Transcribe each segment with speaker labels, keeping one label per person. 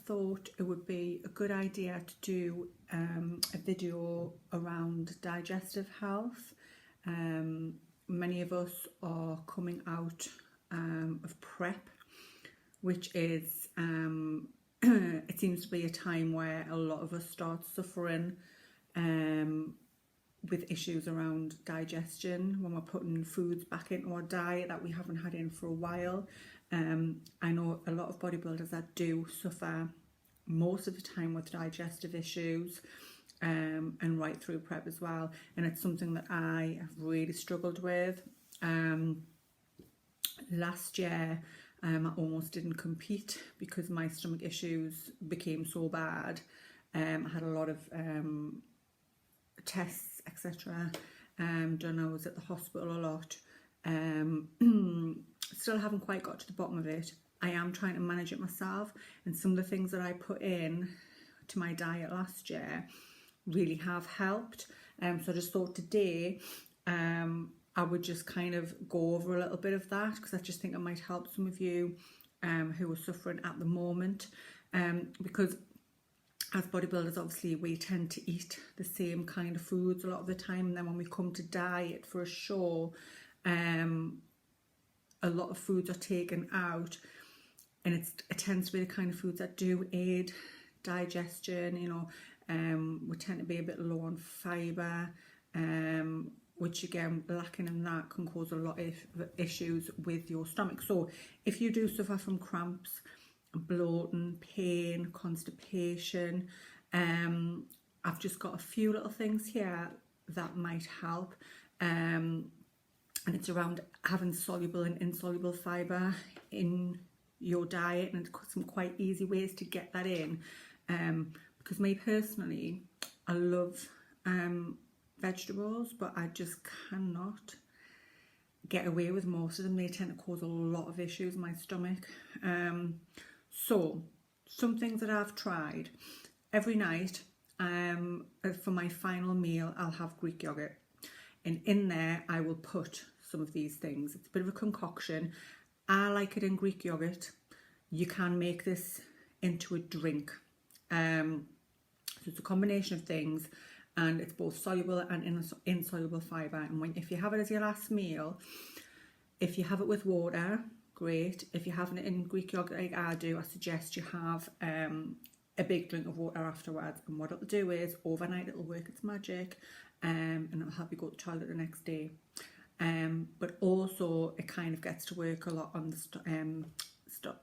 Speaker 1: thought it would be a good idea to do a video around digestive health. Many of us are coming out of prep, which is it seems to be a time where a lot of us start suffering with issues around digestion when we're putting foods back into our diet that we haven't had in for a while. I know a lot of bodybuilders that do suffer most of the time with digestive issues, and right through prep as well, and it's something that I have really struggled with. Last year I almost didn't compete because my stomach issues became so bad. I had a lot of tests, etc. done. I was at the hospital a lot. Still haven't quite got to the bottom of it. I am trying to manage it myself, and some of the things that I put in to my diet last year really have helped. So I just thought today I would just kind of go over a little bit of that, because I just think it might help some of you who are suffering at the moment, because as bodybuilders, obviously we tend to eat the same kind of foods a lot of the time, and then when we come to diet for a show, a lot of foods are taken out, and it tends to be the kind of foods that do aid digestion. You know, we tend to be a bit low on fibre, which again, lacking in that can cause a lot of issues with your stomach. So if you do suffer from cramps, bloating, pain, constipation, I've just got a few little things here that might help, and it's around having soluble and insoluble fibre in your diet, and some quite easy ways to get that in, because me personally, I love vegetables, but I just cannot get away with most of them. They tend to cause a lot of issues in my stomach. So some things that I've tried: every night for my final meal I'll have Greek yogurt, and in there I will put some of these things. It's a bit of a concoction. I like it in Greek yogurt. You can make this into a drink. So it's a combination of things, and it's both soluble and insoluble fibre. And if you have it as your last meal, if you have it with water, great. If you're having it in Greek yogurt like I do, I suggest you have a big drink of water afterwards. And what it'll do is, overnight it'll work its magic, and it'll help you go to the toilet the next day. But also it kind of gets to work a lot on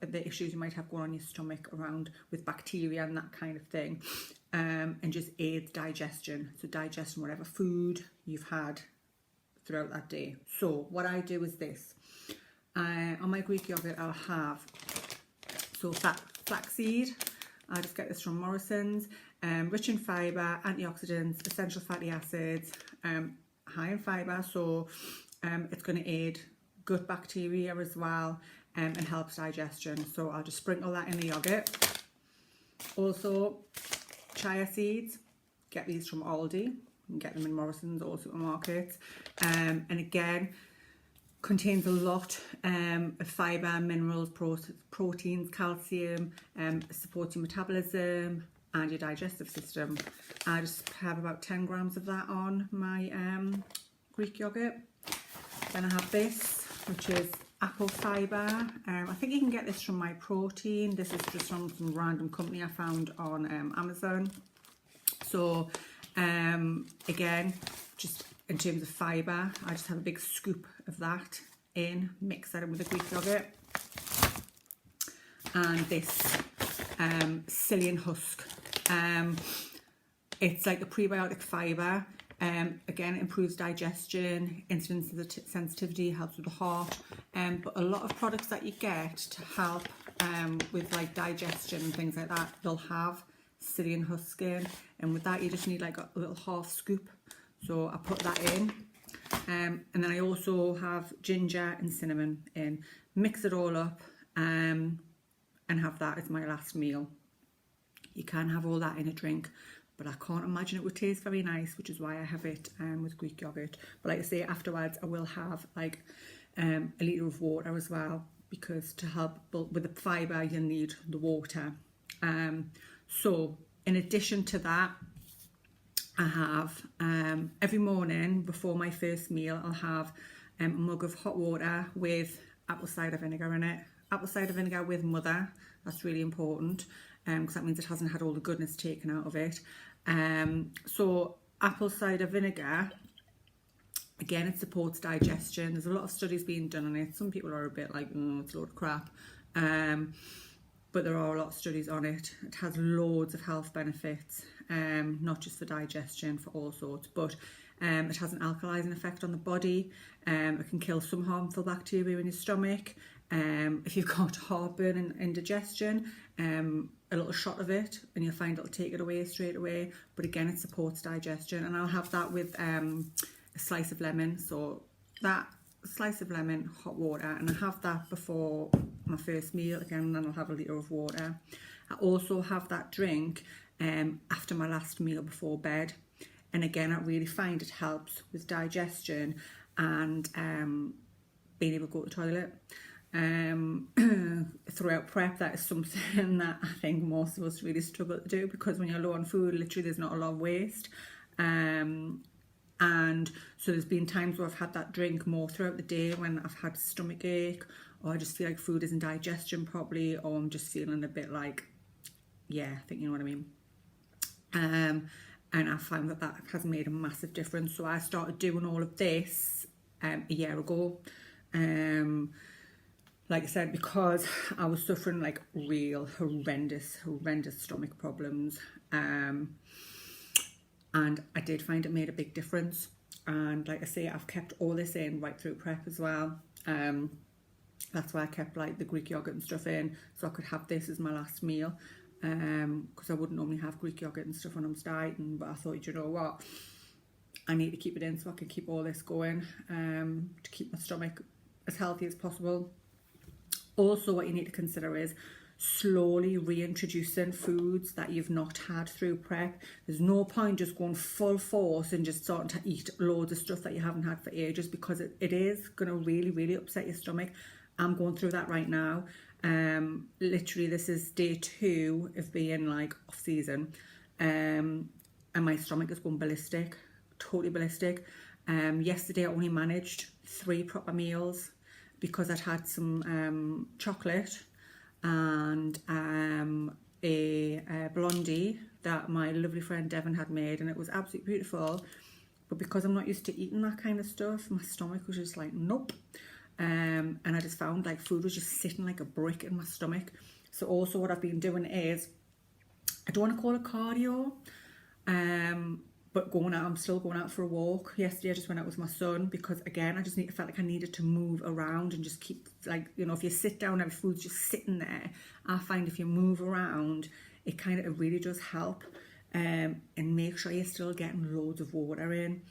Speaker 1: the issues you might have going on in your stomach around with bacteria and that kind of thing, and just aids digestion. So digesting whatever food you've had throughout that day. So what I do is this. On my Greek yogurt I'll have flaxseed. I just get this from Morrison's. Rich in fibre, antioxidants, essential fatty acids, high in fibre, so it's going to aid gut bacteria as well, and helps digestion. So I'll just sprinkle that in the yogurt. Also, chia seeds, get these from Aldi. You can get them in Morrison's or supermarkets, and again, contains a lot of fibre, minerals, proteins, calcium, supports your metabolism and your digestive system. I just have about 10 grams of that on my Greek yogurt. Then I have this, which is apple fibre. I think you can get this from My Protein. This is just from some random company I found on Amazon. So again, just in terms of fibre, I just have a big scoop of that in, mix that in with the Greek yogurt. And this psyllium husk. It's like a prebiotic fibre. Again, it improves digestion, insulin sensitivity, helps with the heart. But a lot of products that you get to help with like digestion and things like that, they'll have psyllium husk in. And with that, you just need like a little half scoop. So I put that in. And then I also have ginger and cinnamon in. Mix it all up and have that as my last meal. You can have all that in a drink, but I can't imagine it would taste very nice, which is why I have it with Greek yogurt. But like I say, afterwards I will have like a litre of water as well, because to help with the fibre you need the water. So in addition to that, I have every morning before my first meal, I'll have a mug of hot water with apple cider vinegar in it. Apple cider vinegar with mother, that's really important, because that means it hasn't had all the goodness taken out of it. So apple cider vinegar, again, it supports digestion. There's a lot of studies being done on it. Some people are a bit like, it's a load of crap. But there are a lot of studies on it. It has loads of health benefits, not just for digestion, for all sorts, but it has an alkalizing effect on the body. It can kill some harmful bacteria in your stomach. If you've got heartburn and indigestion, a little shot of it and you'll find it'll take it away straight away. But again, it supports digestion. And I'll have that with a slice of lemon. So that slice of lemon, hot water, and I have that before my first meal again, and then I'll have a litre of water. I also have that drink after my last meal before bed, and again, I really find it helps with digestion and being able to go to the toilet. Throughout prep, that is something that I think most of us really struggle to do, because when you're low on food, literally there's not a lot of waste. And so there's been times where I've had that drink more throughout the day when I've had stomach ache, or I just feel like food isn't digesting properly, or I'm just feeling a bit like, yeah, I think you know what I mean. And I found that has made a massive difference. So I started doing all of this a year ago. Like I said, because I was suffering like real horrendous stomach problems. And I did find it made a big difference. And like I say, I've kept all this in right through prep as well. That's why I kept like the Greek yogurt and stuff in, so I could have this as my last meal. Because I wouldn't normally have Greek yogurt and stuff when I'm dieting, but I thought, you know what, I need to keep it in so I can keep all this going, to keep my stomach as healthy as possible. Also, what you need to consider is slowly reintroducing foods that you've not had through prep. There's no point just going full force and just starting to eat loads of stuff that you haven't had for ages, because it is going to really upset your stomach. I'm going through that right now. Literally, this is day 2 of being like off season, and my stomach is going ballistic, totally ballistic. Yesterday I only managed 3 proper meals because I'd had some chocolate and a blondie that my lovely friend Devon had made, and it was absolutely beautiful. But because I'm not used to eating that kind of stuff, my stomach was just like, nope. And I just found like food was just sitting like a brick in my stomach. So also what I've been doing is, I don't want to call it cardio, but going out, I'm still going out for a walk. Yesterday I just went out with my son, because again, I felt like I needed to move around and just keep, like, you know, if you sit down and food's just sitting there, I find if you move around, it really does help. And make sure you're still getting loads of water in.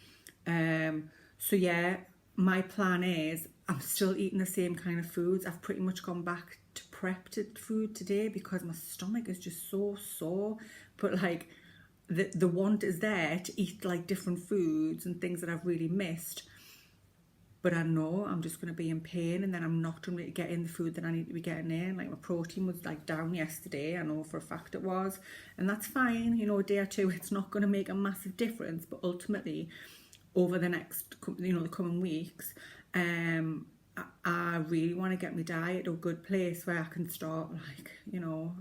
Speaker 1: So yeah, my plan is, I'm still eating the same kind of foods. I've pretty much gone back to prepped food today because my stomach is just so sore. But like, the want is there to eat like different foods and things that I've really missed. But I know I'm just going to be in pain, and then I'm not going to get in the food that I need to be getting in. Like my protein was like down yesterday, I know for a fact it was. And that's fine, you know, a day or two, it's not going to make a massive difference. But ultimately, over the next, you know, the coming weeks, I really want to get my diet to a good place where I can start, like, you know,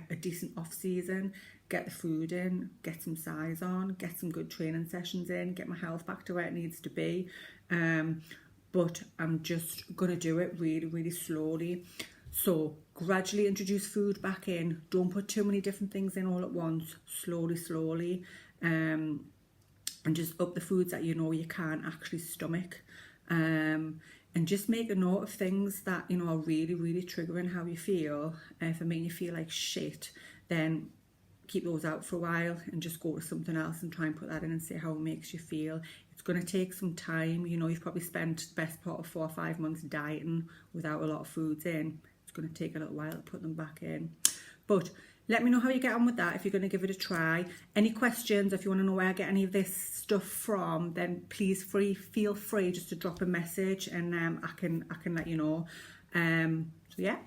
Speaker 1: a decent off season, get the food in, get some size on, get some good training sessions in, get my health back to where it needs to be. But I'm just going to do it really slowly. So gradually introduce food back in. Don't put too many different things in all at once. Slowly. And just up the foods that you know you can actually stomach. And just make a note of things that, you know, are really triggering how you feel. If it makes you feel like shit, then keep those out for a while and just go to something else and try and put that in and see how it makes you feel. It's going to take some time. You know, you've probably spent the best part of 4 or 5 months dieting without a lot of foods in. It's going to take a little while to put them back in. But let me know how you get on with that if you're going to give it a try. Any questions, if you want to know where I get any of this stuff from, then please feel free just to drop a message, and I can let you know. So yeah.